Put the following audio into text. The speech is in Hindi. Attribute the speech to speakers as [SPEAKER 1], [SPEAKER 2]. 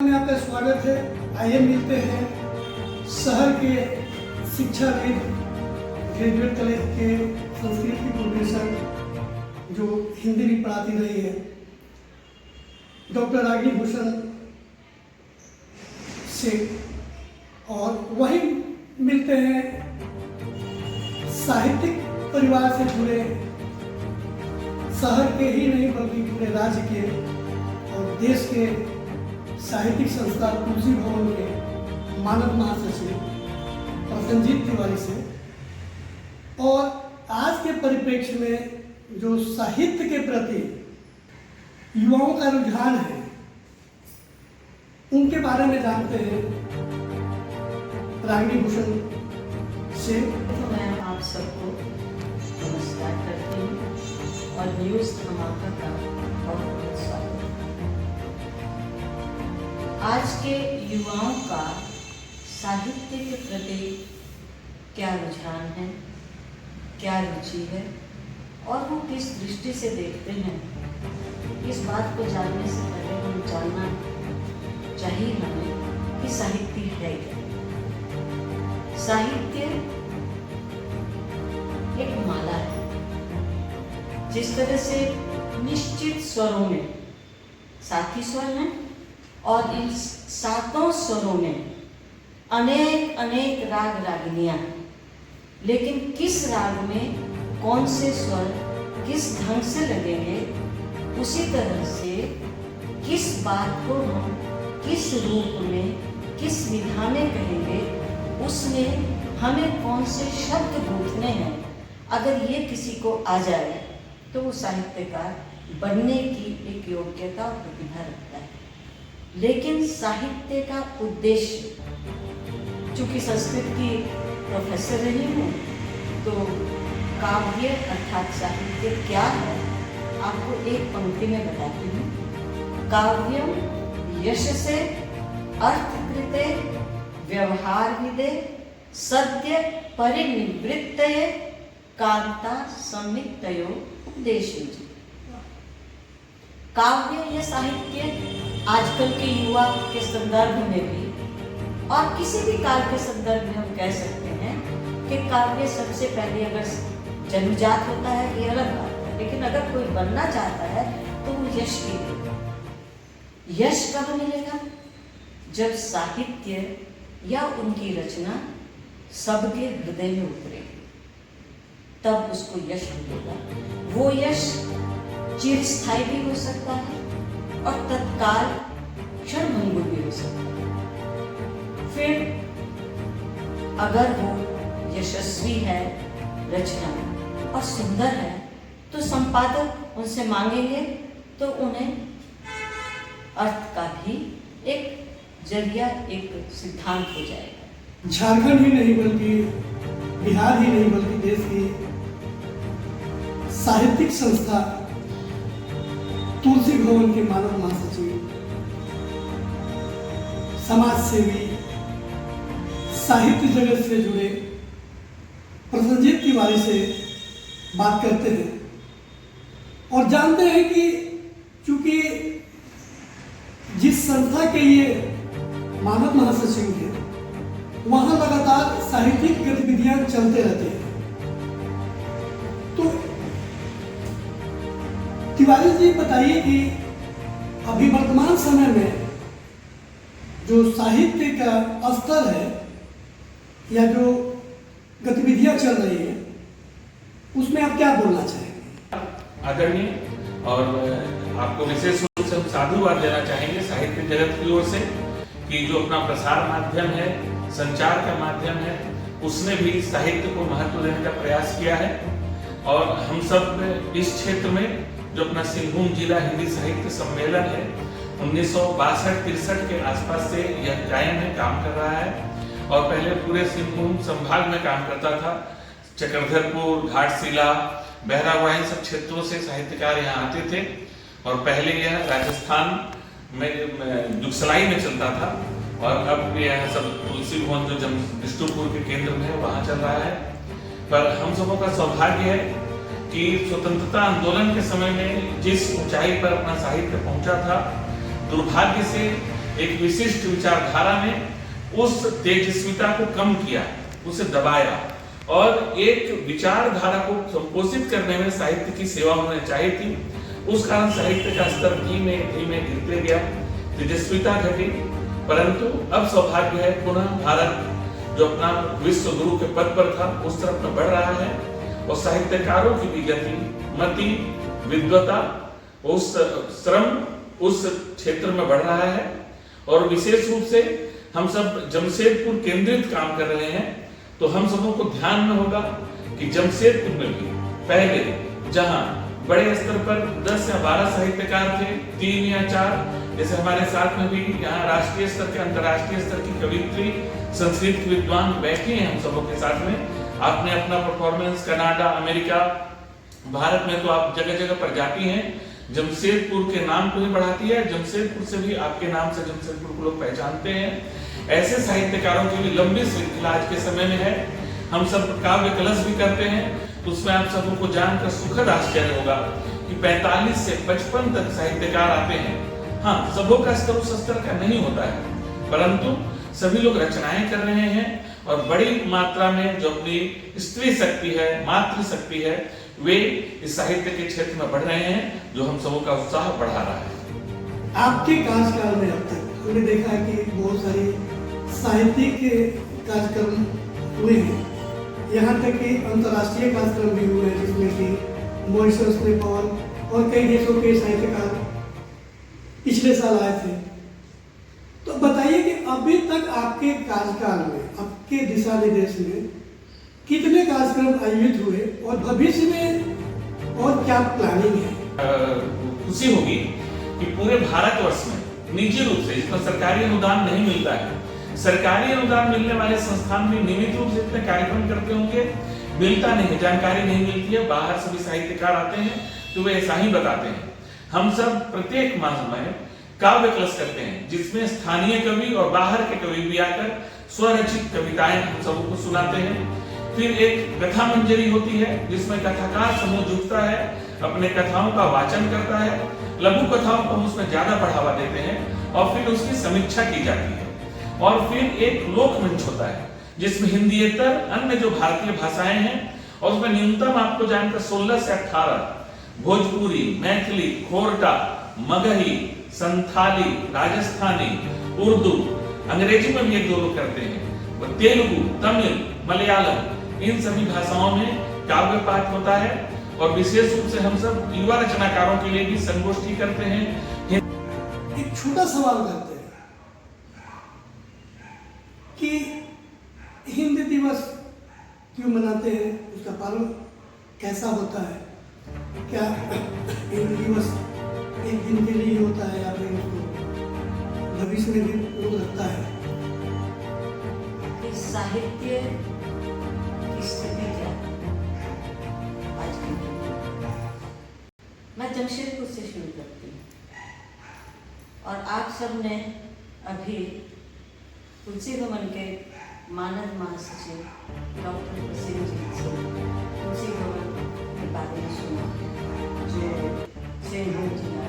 [SPEAKER 1] में आपका स्वागत है। आइए मिलते हैं शहर के शिक्षाविद, ग्रेजुएट कॉलेज के संस्कृत की प्रोफेसर जो हिंदी भी पढ़ाती रही है, डॉक्टर रागिनी भूषण से, और वहीं मिलते हैं साहित्यिक परिवार से जुड़े, शहर के ही नहीं बल्कि पूरे राज्य के और देश के साहित्यिक संस्था तुलसी भवन के मानद महासचिव प्रसन्नजीत तिवारी से। और आज के परिप्रेक्ष्य में जो साहित्य के प्रति युवाओं का रुझान है, उनके बारे में जानते हैं रागिनी भूषण से।
[SPEAKER 2] तो मैं आप सबको नमस्कार करती हूँ और न्यूज़ धमाका का बहुत बहुत स्वागत। आज के युवाओं का साहित्य के प्रति क्या रुझान है, क्या रुचि है और वो किस दृष्टि से देखते हैं, इस बात को जानने से पहले हम जानना चाहिए हमें कि साहित्य है क्या। साहित्य एक माला है। जिस तरह से निश्चित स्वरों में 7 ही स्वर हैं और इन 7 स्वरों में अनेक अनेक राग रागिनियां हैं, लेकिन किस राग में कौन से स्वर किस ढंग से लगेंगे, उसी तरह से किस बात को हम किस रूप में किस विधा में कहेंगे, उसमें हमें कौन से शब्द गूंथने हैं, अगर ये किसी को आ जाए तो वो साहित्यकार बनने की एक योग्यता और प्रतिभा रखता है। लेकिन साहित्य का उद्देश्य, चूंकि संस्कृत की प्रोफेसर रही हूँ, तो काव्य अर्थात साहित्य क्या है आपको एक पंक्ति में बताती हूँ। काव्यम यशसे अर्थकृते व्यवहारविदे सद्य परिनिवृत्तये कांता संमित्तयो उपदेशेति। काव्य या साहित्य आजकल के युवा के संदर्भ में भी और किसी भी काल के संदर्भ में हम कह सकते हैं कि काव्य सबसे पहले अगर जन्मजात होता है ये अलग बात है, लेकिन अगर कोई बनना चाहता है तो वो यश की है। यश कब मिलेगा? जब साहित्य या उनकी रचना सबके हृदय में उतरेगी, तब उसको यश मिलेगा। वो यश चिरस्थायी भी हो सकता है और तत्काल क्षणभंगुर भी हो सकता है। फिर अगर वो यशस्वी है, रचना और सुंदर है, तो संपादक उनसे मांगेंगे तो उन्हें अर्थ का भी एक जरिया, एक सिद्धांत हो जाएगा।
[SPEAKER 1] झारखंड ही नहीं बल्कि बिहार ही नहीं बल्कि देश की साहित्यिक संस्था तुलसी भवन के मानद महासचिव, समाज सेवी, साहित्य जगत से जुड़े प्रसन्नजीत तिवारी से बात करते हैं और जानते हैं कि चूंकि जिस संस्था के ये मानद महासचिव हैं, वहां लगातार साहित्यिक गतिविधियां चलते रहते हैं। तो तिवारी जी बताइए कि अभी वर्तमान समय में जो साहित्य का स्तर है या जो गतिविधियां चल रही है, उसमें आप क्या बोलना चाहेंगे?
[SPEAKER 3] आदरणीय, और आपको विशेष रूप से हम साधुवाद देना चाहेंगे साहित्य जगत की ओर से कि जो अपना प्रसार माध्यम है, संचार का माध्यम है, उसने भी साहित्य को महत्व देने का प्रयास किया है। और हम सब इस क्षेत्र में जो अपना सिंहभूम जिला हिंदी साहित्य सम्मेलन है, 1962-63 के आसपास से यह कायम है, काम कर रहा है। और पहले पूरे सिंहभूम संभाग में काम करता था। चक्रधरपुर, घाटशिला, बहरावा, इन सब क्षेत्रों से साहित्यकार यहाँ आते थे। और पहले यह राजस्थान में दुगसलाई में चलता था, और अब यह सब तुलसी भवन जो विष्णुपुर के केंद्र में है, वहाँ चल रहा है। पर हम सबों का सौभाग्य है कि स्वतंत्रता आंदोलन के समय में जिस ऊंचाई पर अपना साहित्य पहुंचा था, दुर्भाग्य से एक विशिष्ट विचारधारा ने उस तेजस्विता को कम किया, उसे दबाया, और एक विचारधारा को संपोषित करने में साहित्य की सेवा उन्होंने चाहिए थी। उस कारण साहित्य का स्तर धीमे धीमे गिरते गया, तेजस्विता घटी। परंतु अब सौभाग्य है, पुनः भारत जो अपना विश्व गुरु के पद पर था उस तरफ में बढ़ रहा है, और साहित्यकारों की भी गति, मति, विद्वता, उस श्रम उस क्षेत्र में बढ़ रहा है। और विशेष रूप से हम सब जमशेदपुर केंद्रित काम कर रहे हैं, तो हम सबों को ध्यान में होगा कि जमशेदपुर में भी पहले जहां बड़े स्तर पर 10 या 12 साहित्यकार थे, 3 या 4, जैसे हमारे साथ में भी यहाँ राष्ट्रीय स्तर के अंतर्राष्ट्रीय स्तर की कवित्री, संस्कृत के विद्वान बैठे हैं हम सबों के साथ में। आपने अपना परफॉर्मेंस कनाडा, अमेरिका, भारत में तो आप जगह जगह पर जाती हैं, जमशेदपुर के नाम को ही बढ़ाती है। जमशेदपुर से भी आपके नाम से जमशेदपुर को लोग पहचानते हैं। ऐसे साहित्यकारों की भी लंबी श्रृंखला आज के समय में है। हम सब काव्य कलश भी करते हैं, तो उसमें आप सबों को जानकर सुखद आश्चर्य होगा कि 45 से 55 तक साहित्यकार आते हैं। हाँ, सबों का स्तर उस स्तर का नहीं होता है, परंतु सभी लोग रचनाएं कर रहे हैं, और बड़ी मात्रा में जो अपनी स्त्री शक्ति है, मातृ शक्ति है, वे इस साहित्य के क्षेत्र में बढ़ रहे हैं, जो हम सबों का उत्साह बढ़ा रहा है।
[SPEAKER 1] आपके कार्यकाल में अब तक हमने देखा है कि बहुत सारे साहित्यिक कार्यक्रम हुए हैं, यहाँ तक कि अंतर्राष्ट्रीय कार्यक्रम भी हुए हैं, जिसमें कि मॉरिशस, नेपाल और कई देशों के साहित्यकार पिछले साल आए थे। तो बताइए कि अभी तक आपके कार्यकाल में, आपके दिशा निर्देश में कितने कार्यक्रम आयोजित हुए, और भविष्य में और क्या प्लानिंग है?
[SPEAKER 3] खुशी होगी कि पूरे भारतवर्ष में निजी रूप से, जिसमें सरकारी अनुदान नहीं मिलता है, सरकारी अनुदान मिलने वाले संस्थान भी नियमित रूप से इतने कार्यक्रम करते होंगे, मिलता नहीं है, जानकारी नहीं मिलती है। बाहर से भी साहित्यकार आते हैं तो वे ऐसा ही बताते हैं। हम सब प्रत्येक माह में काव्य कलश करते हैं, जिसमें स्थानीय कवि और बाहर के कवि भी आकर स्वरचित कविताएं हम सबको सुनाते हैं। फिर एक कथा मंजरी होती है, जिसमें कथाकार समूह जुटता है, अपने कथाओं का वाचन करता है, लघु कथाओं को हम उसमें ज्यादा बढ़ावा देते हैं, और फिर उसकी समीक्षा की जाती है। और फिर एक लोक मंच होता है, जिसमें हिंदीतर अन्य जो भारतीय भाषाएं हैं, और उसमें न्यूनतम आपको जानकर 16 से 18 भोजपुरी, मैथिली, खोरटा, मगही, संथाली, राजस्थानी, उर्दू, अंग्रेजी में भी एक दो लोग करते हैं, तेलुगु, तमिल, मलयालम, इन सभी भाषाओं में काव्य पाठ होता है। और विशेष रूप से हम सब युवा रचनाकारों के लिए भी संगोष्ठी करते हैं।
[SPEAKER 1] एक छोटा सवाल करते हैं कि हिंदी दिवस क्यों मनाते हैं, उसका पालन कैसा होता है? क्या हिंदी दिवस एक दिन के लिए होता है, या फिर उसको भविष्य में भी लोग रखता है?
[SPEAKER 2] साहित्य की स्थिति क्या आज की? मैं जमशेदपुर से शुरू करती हूँ, और आप सब ने अभी तुलसी भवन के मानद महासचिव डॉक्टर प्रसेनजीत से तुलसी भवन के बारे में सुना, जो सेन जिला